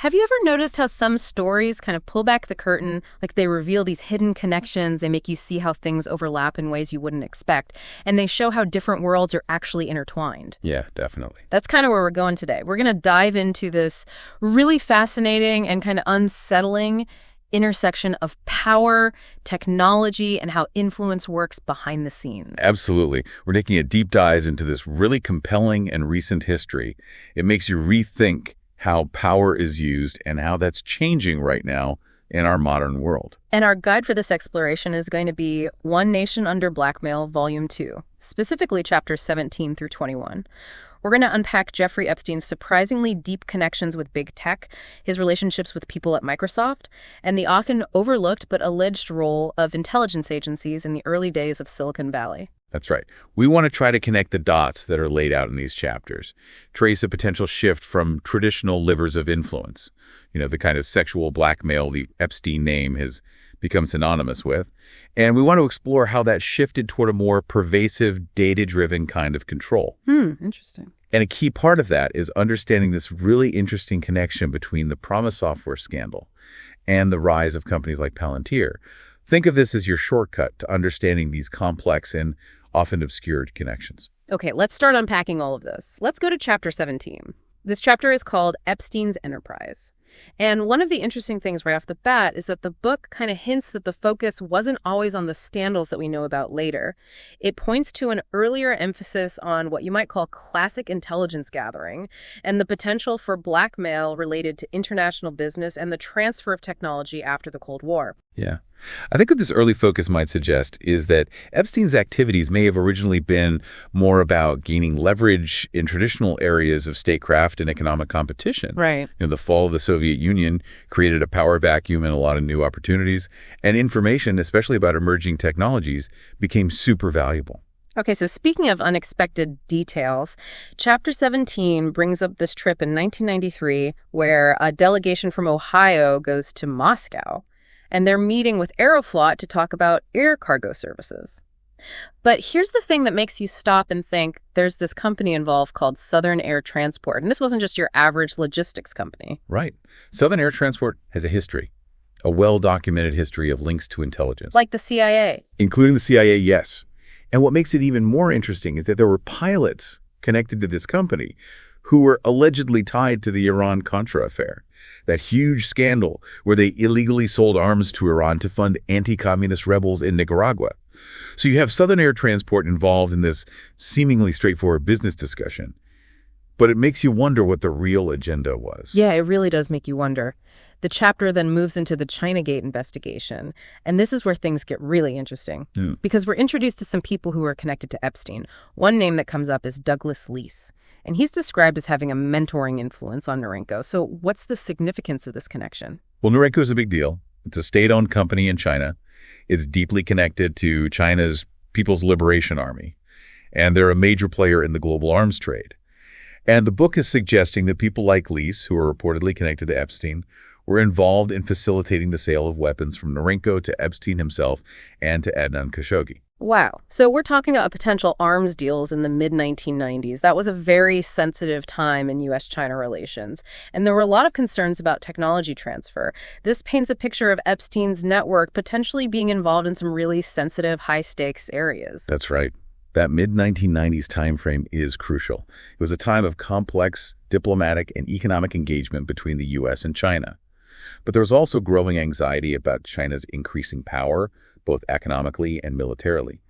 Have you ever noticed how some stories kind of pull back the curtain, like they reveal these hidden connections, they make you see how things overlap in ways you wouldn't expect, and they show how different worlds are actually intertwined? Yeah, definitely. That's kind of where we're going today. We're going to dive into this really fascinating and kind of unsettling intersection of power, technology, and how influence works behind the scenes. Absolutely. We're taking a deep dive into this really compelling and recent history. It makes you rethink how power is used and how that's changing right now in our modern world. And our guide for this exploration is going to be One Nation Under Blackmail, Volume 2, specifically chapters 17 through 21. We're going to unpack Jeffrey Epstein's surprisingly deep connections with big tech, his relationships with people at Microsoft, and the often overlooked but alleged role of intelligence agencies in the early days of Silicon Valley. That's right. We want to try to connect the dots that are laid out in these chapters, trace a potential shift from traditional livers of influence, the kind of sexual blackmail the Epstein name has become synonymous with, and we want to explore how that shifted toward a more pervasive, data-driven kind of control. Interesting. And a key part of that is understanding this really interesting connection between the PROMIS software scandal and the rise of companies like Palantir. Think of this as your shortcut to understanding these complex and often obscured connections. Okay, let's start unpacking all of this. Let's go to chapter 17. This chapter is called Epstein's Enterprise. And one of the interesting things right off the bat is that the book kind of hints that the focus wasn't always on the scandals that we know about later. It points to an earlier emphasis on what you might call classic intelligence gathering and the potential for blackmail related to international business and the transfer of technology after the Cold War. Yeah. I think what this early focus might suggest is that Epstein's activities may have originally been more about gaining leverage in traditional areas of statecraft and economic competition. Right. The fall of the Soviet Union created a power vacuum and a lot of new opportunities, and information, especially about emerging technologies, became super valuable. Okay, so speaking of unexpected details, Chapter 17 brings up this trip in 1993 where a delegation from Ohio goes to Moscow. And they're meeting with Aeroflot to talk about air cargo services. But here's the thing that makes you stop and think there's this company involved called Southern Air Transport. And this wasn't just your average logistics company. Right. Southern Air Transport has a history, a well-documented history of links to intelligence. Like the CIA. Including the CIA, yes. And what makes it even more interesting is that there were pilots connected to this company who were allegedly tied to the Iran-Contra affair, that huge scandal where they illegally sold arms to Iran to fund anti-communist rebels in Nicaragua. So you have Southern Air Transport involved in this seemingly straightforward business discussion, but it makes you wonder what the real agenda was. Yeah, it really does make you wonder. The chapter then moves into the Chinagate investigation, and this is where things get really interesting, because we're introduced to some people who are connected to Epstein. One name that comes up is Douglas Leese, and he's described as having a mentoring influence on Norinco. So what's the significance of this connection? Well, Norinco is a big deal. It's a state-owned company in China. It's deeply connected to China's People's Liberation Army, and they're a major player in the global arms trade. And the book is suggesting that people like Leese, who are reportedly connected to Epstein, were involved in facilitating the sale of weapons from Norinco to Epstein himself and to Adnan Khashoggi. Wow. So we're talking about potential arms deals in the mid-1990s. That was a very sensitive time in U.S.-China relations. And there were a lot of concerns about technology transfer. This paints a picture of Epstein's network potentially being involved in some really sensitive, high-stakes areas. That's right. That mid-1990s timeframe is crucial. It was a time of complex diplomatic and economic engagement between the U.S. and China. But there was also growing anxiety about China's increasing power, both economically and militarily.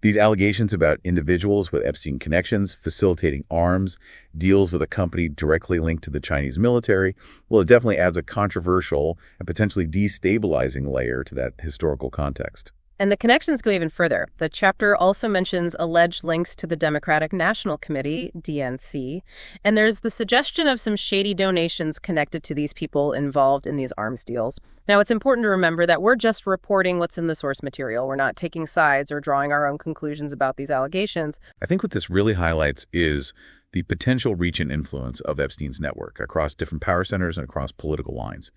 These allegations about individuals with Epstein connections facilitating arms, deals with a company directly linked to the Chinese military, well, it definitely adds a controversial and potentially destabilizing layer to that historical context. And the connections go even further. The chapter also mentions alleged links to the Democratic National Committee, DNC, and there's the suggestion of some shady donations connected to these people involved in these arms deals. Now, it's important to remember that we're just reporting what's in the source material. We're not taking sides or drawing our own conclusions about these allegations. I think what this really highlights is the potential reach and influence of Epstein's network across different power centers and across political lines.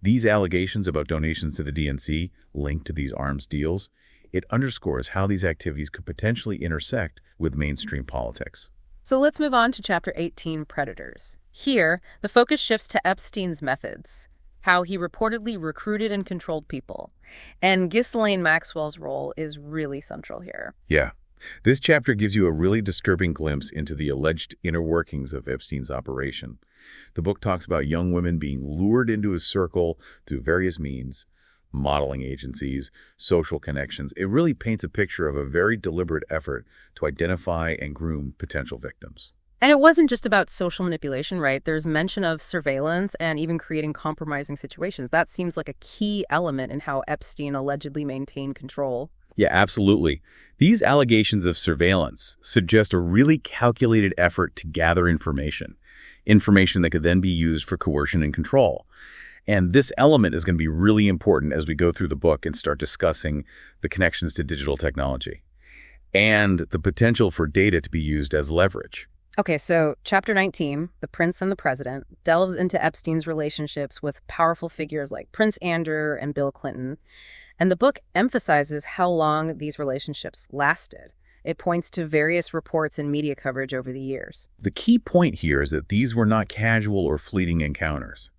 These allegations about donations to the DNC linked to these arms deals, it underscores how these activities could potentially intersect with mainstream politics. So let's move on to Chapter 18, Predators. Here, the focus shifts to Epstein's methods, how he reportedly recruited and controlled people. And Ghislaine Maxwell's role is really central here. Yeah. This chapter gives you a really disturbing glimpse into the alleged inner workings of Epstein's operation. The book talks about young women being lured into his circle through various means, modeling agencies, social connections. It really paints a picture of a very deliberate effort to identify and groom potential victims. And it wasn't just about social manipulation, right? There's mention of surveillance and even creating compromising situations. That seems like a key element in how Epstein allegedly maintained control. Yeah, absolutely. These allegations of surveillance suggest a really calculated effort to gather information that could then be used for coercion and control. And this element is going to be really important as we go through the book and start discussing the connections to digital technology and the potential for data to be used as leverage. Okay, so Chapter 19, The Prince and the President, delves into Epstein's relationships with powerful figures like Prince Andrew and Bill Clinton. And the book emphasizes how long these relationships lasted. It points to various reports and media coverage over the years. The key point here is that these were not casual or fleeting encounters.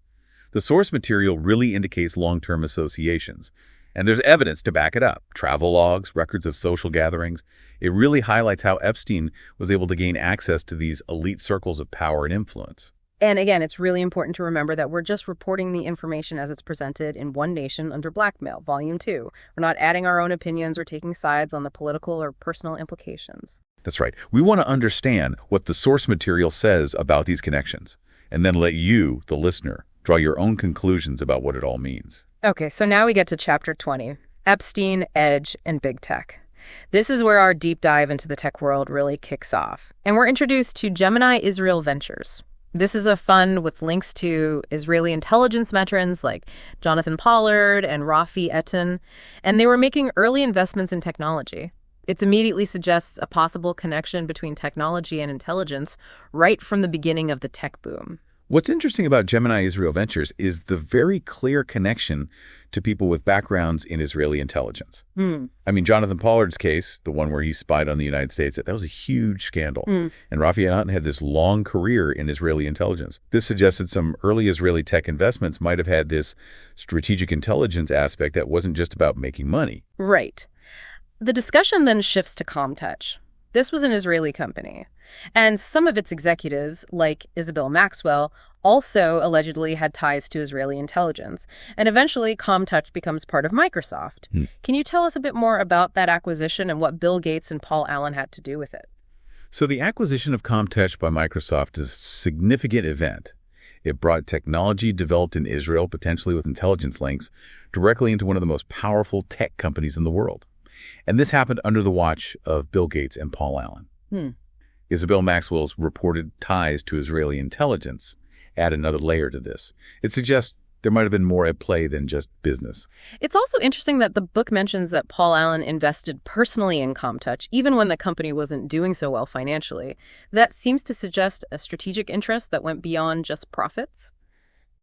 The source material really indicates long-term associations, and there's evidence to back it up. Travel logs, records of social gatherings. It really highlights how Epstein was able to gain access to these elite circles of power and influence. And again, it's really important to remember that we're just reporting the information as it's presented in One Nation under Blackmail, Volume 2. We're not adding our own opinions or taking sides on the political or personal implications. That's right. We want to understand what the source material says about these connections, and then let you, the listener, draw your own conclusions about what it all means. Okay, so now we get to Chapter 20, Epstein, Edge, and Big Tech. This is where our deep dive into the tech world really kicks off. And we're introduced to Gemini Israel Ventures. This is a fund with links to Israeli intelligence veterans like Jonathan Pollard and Rafi Etan, and they were making early investments in technology. It immediately suggests a possible connection between technology and intelligence right from the beginning of the tech boom. What's interesting about Gemini Israel Ventures is the very clear connection to people with backgrounds in Israeli intelligence. I mean, Jonathan Pollard's case, the one where he spied on the United States, that was a huge scandal. And Rafi Etan had this long career in Israeli intelligence. This suggested some early Israeli tech investments might have had this strategic intelligence aspect that wasn't just about making money. Right. The discussion then shifts to ComTouch. This was an Israeli company, and some of its executives, like Isabel Maxwell, also allegedly had ties to Israeli intelligence. And eventually, ComTouch becomes part of Microsoft. Can you tell us a bit more about that acquisition and what Bill Gates and Paul Allen had to do with it? So the acquisition of ComTouch by Microsoft is a significant event. It brought technology developed in Israel, potentially with intelligence links, directly into one of the most powerful tech companies in the world. And this happened under the watch of Bill Gates and Paul Allen. Isabel Maxwell's reported ties to Israeli intelligence add another layer to this. It suggests there might have been more at play than just business. It's also interesting that the book mentions that Paul Allen invested personally in ComTouch, even when the company wasn't doing so well financially. That seems to suggest a strategic interest that went beyond just profits.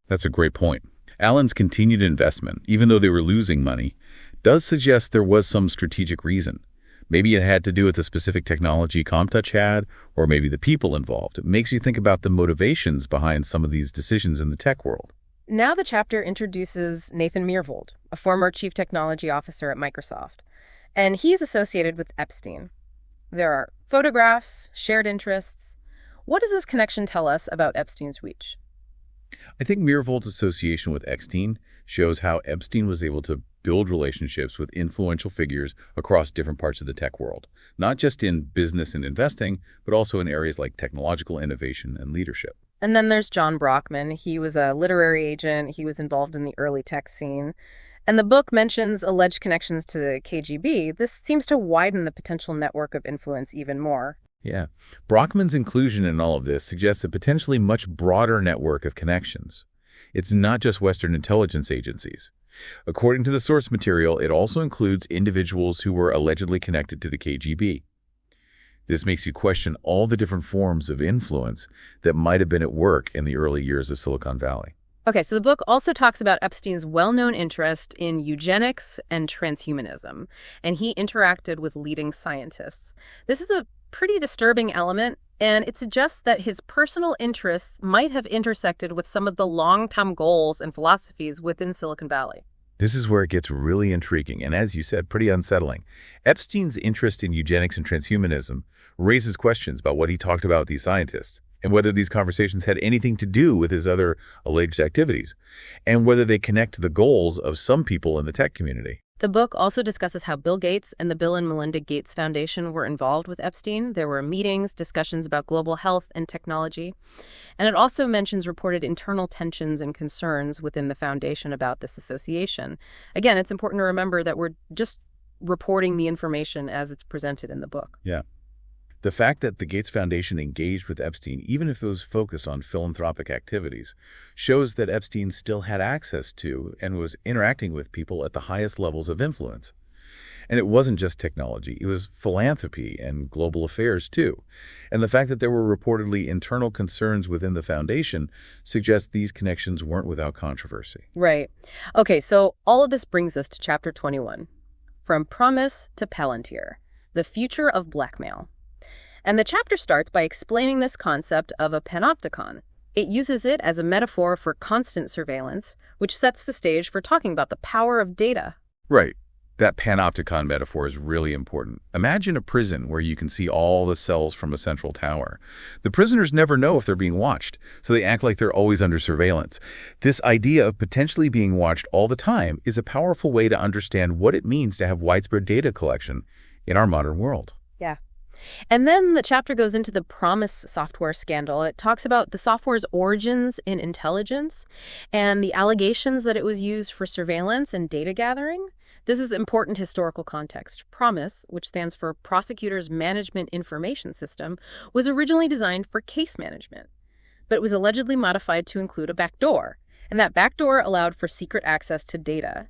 That's a great point. Allen's continued investment, even though they were losing money, does suggest there was some strategic reason. Maybe it had to do with the specific technology ComTouch had, or maybe the people involved. It makes you think about the motivations behind some of these decisions in the tech world. Now the chapter introduces Nathan Myhrvold, a former chief technology officer at Microsoft, and he's associated with Epstein. There are photographs, shared interests. What does this connection tell us about Epstein's reach? I think Myhrvold's association with Epstein shows how Epstein was able to build relationships with influential figures across different parts of the tech world, not just in business and investing, but also in areas like technological innovation and leadership. And then there's John Brockman. He was a literary agent. He was involved in the early tech scene. And the book mentions alleged connections to the KGB. This seems to widen the potential network of influence even more. Yeah. Brockman's inclusion in all of this suggests a potentially much broader network of connections. It's not just Western intelligence agencies. According to the source material, it also includes individuals who were allegedly connected to the KGB. This makes you question all the different forms of influence that might have been at work in the early years of Silicon Valley. Okay, so the book also talks about Epstein's well-known interest in eugenics and transhumanism, and he interacted with leading scientists. This is a pretty disturbing element. And it suggests that his personal interests might have intersected with some of the long-term goals and philosophies within Silicon Valley. This is where it gets really intriguing and, as you said, pretty unsettling. Epstein's interest in eugenics and transhumanism raises questions about what he talked about with these scientists, and whether these conversations had anything to do with his other alleged activities, and whether they connect to the goals of some people in the tech community. The book also discusses how Bill Gates and the Bill and Melinda Gates Foundation were involved with Epstein. There were meetings, discussions about global health and technology. And it also mentions reported internal tensions and concerns within the foundation about this association. Again, it's important to remember that we're just reporting the information as it's presented in the book. Yeah. The fact that the Gates Foundation engaged with Epstein, even if it was focused on philanthropic activities, shows that Epstein still had access to and was interacting with people at the highest levels of influence. And it wasn't just technology, it was philanthropy and global affairs too. And the fact that there were reportedly internal concerns within the foundation suggests these connections weren't without controversy. Right. Okay, so all of this brings us to Chapter 21, From PROMIS to Palantir, The Future of Blackmail. And the chapter starts by explaining this concept of a panopticon. It uses it as a metaphor for constant surveillance, which sets the stage for talking about the power of data. Right. That panopticon metaphor is really important. Imagine a prison where you can see all the cells from a central tower. The prisoners never know if they're being watched, so they act like they're always under surveillance. This idea of potentially being watched all the time is a powerful way to understand what it means to have widespread data collection in our modern world. Yeah. And then the chapter goes into the PROMIS software scandal. It talks about the software's origins in intelligence and the allegations that it was used for surveillance and data gathering. This is important historical context. PROMIS, which stands for Prosecutors Management Information System, was originally designed for case management, but it was allegedly modified to include a backdoor, and that backdoor allowed for secret access to data.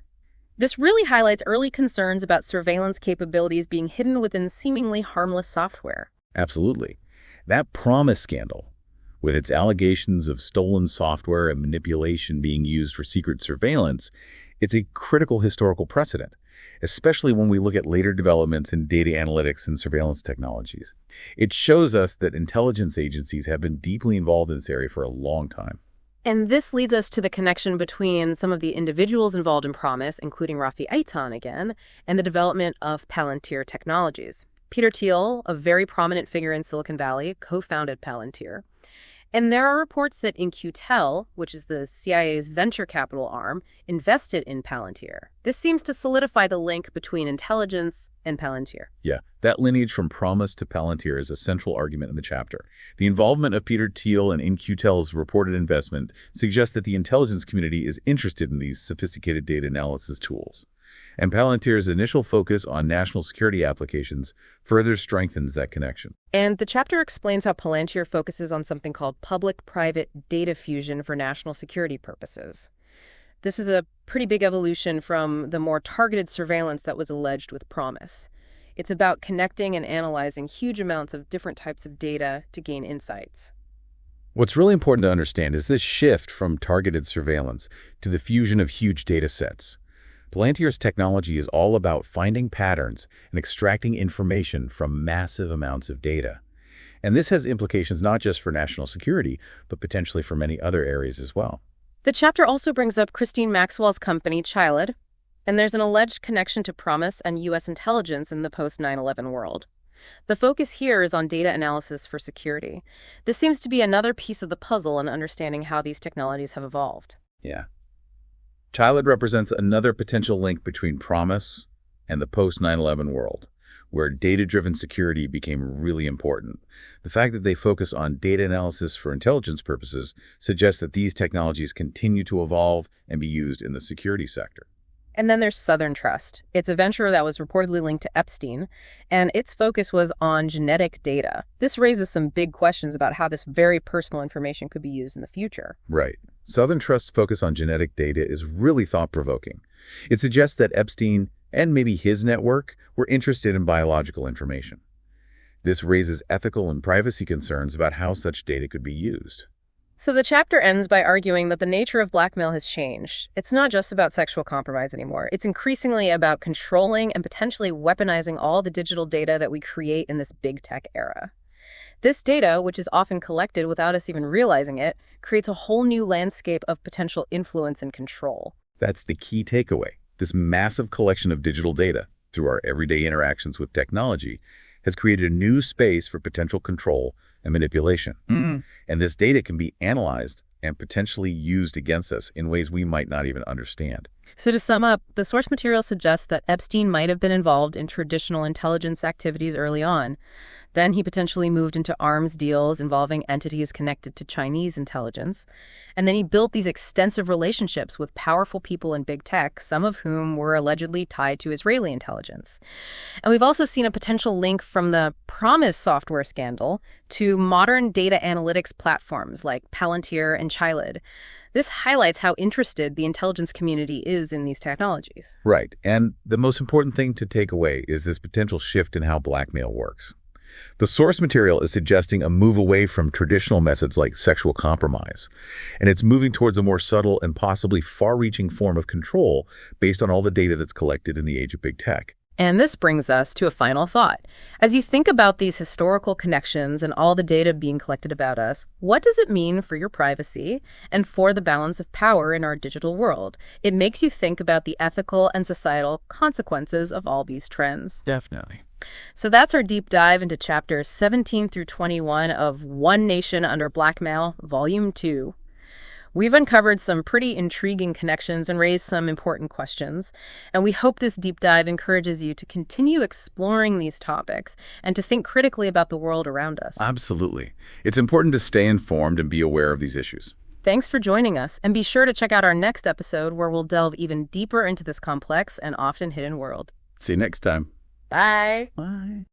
This really highlights early concerns about surveillance capabilities being hidden within seemingly harmless software. Absolutely. That PROMIS scandal, with its allegations of stolen software and manipulation being used for secret surveillance, it's a critical historical precedent, especially when we look at later developments in data analytics and surveillance technologies. It shows us that intelligence agencies have been deeply involved in this area for a long time. And this leads us to the connection between some of the individuals involved in PROMIS, including Rafi Eitan again, and the development of Palantir technologies. Peter Thiel, a very prominent figure in Silicon Valley, co-founded Palantir. And there are reports that In-Q-Tel, which is the CIA's venture capital arm, invested in Palantir. This seems to solidify the link between intelligence and Palantir. Yeah, that lineage from PROMIS to Palantir is a central argument in the chapter. The involvement of Peter Thiel and In-Q-Tel's reported investment suggests that the intelligence community is interested in these sophisticated data analysis tools. And Palantir's initial focus on national security applications further strengthens that connection. And the chapter explains how Palantir focuses on something called public-private data fusion for national security purposes. This is a pretty big evolution from the more targeted surveillance that was alleged with PROMIS. It's about connecting and analyzing huge amounts of different types of data to gain insights. What's really important to understand is this shift from targeted surveillance to the fusion of huge data sets. Palantir's technology is all about finding patterns and extracting information from massive amounts of data. And this has implications not just for national security, but potentially for many other areas as well. The chapter also brings up Christine Maxwell's company, Chilid, and there's an alleged connection to PROMIS and U.S. intelligence in the post-9/11 world. The focus here is on data analysis for security. This seems to be another piece of the puzzle in understanding how these technologies have evolved. Yeah. Chilid represents another potential link between PROMIS and the post-9/11 world, where data-driven security became really important. The fact that they focus on data analysis for intelligence purposes suggests that these technologies continue to evolve and be used in the security sector. And then there's Southern Trust. It's a venture that was reportedly linked to Epstein, and its focus was on genetic data. This raises some big questions about how this very personal information could be used in the future. Right. Southern Trust's focus on genetic data is really thought-provoking. It suggests that Epstein and maybe his network were interested in biological information. This raises ethical and privacy concerns about how such data could be used. So the chapter ends by arguing that the nature of blackmail has changed. It's not just about sexual compromise anymore. It's increasingly about controlling and potentially weaponizing all the digital data that we create in this big tech era. This data, which is often collected without us even realizing it, creates a whole new landscape of potential influence and control. That's the key takeaway. This massive collection of digital data, through our everyday interactions with technology, has created a new space for potential control and manipulation. And this data can be analyzed and potentially used against us in ways we might not even understand. So to sum up, the source material suggests that Epstein might have been involved in traditional intelligence activities early on. Then he potentially moved into arms deals involving entities connected to Chinese intelligence. And then he built these extensive relationships with powerful people in big tech, some of whom were allegedly tied to Israeli intelligence. And we've also seen a potential link from the PROMIS software scandal to modern data analytics platforms like Palantir and Chilid. This highlights how interested the intelligence community is in these technologies. Right. And the most important thing to take away is this potential shift in how blackmail works. The source material is suggesting a move away from traditional methods like sexual compromise, and it's moving towards a more subtle and possibly far-reaching form of control based on all the data that's collected in the age of big tech. And this brings us to a final thought. As you think about these historical connections and all the data being collected about us, what does it mean for your privacy and for the balance of power in our digital world? It makes you think about the ethical and societal consequences of all these trends. Definitely. So that's our deep dive into chapters 17 through 21 of One Nation Under Blackmail, Volume 2. We've uncovered some pretty intriguing connections and raised some important questions, and we hope this deep dive encourages you to continue exploring these topics and to think critically about the world around us. Absolutely. It's important to stay informed and be aware of these issues. Thanks for joining us, and be sure to check out our next episode where we'll delve even deeper into this complex and often hidden world. See you next time. Bye. Bye.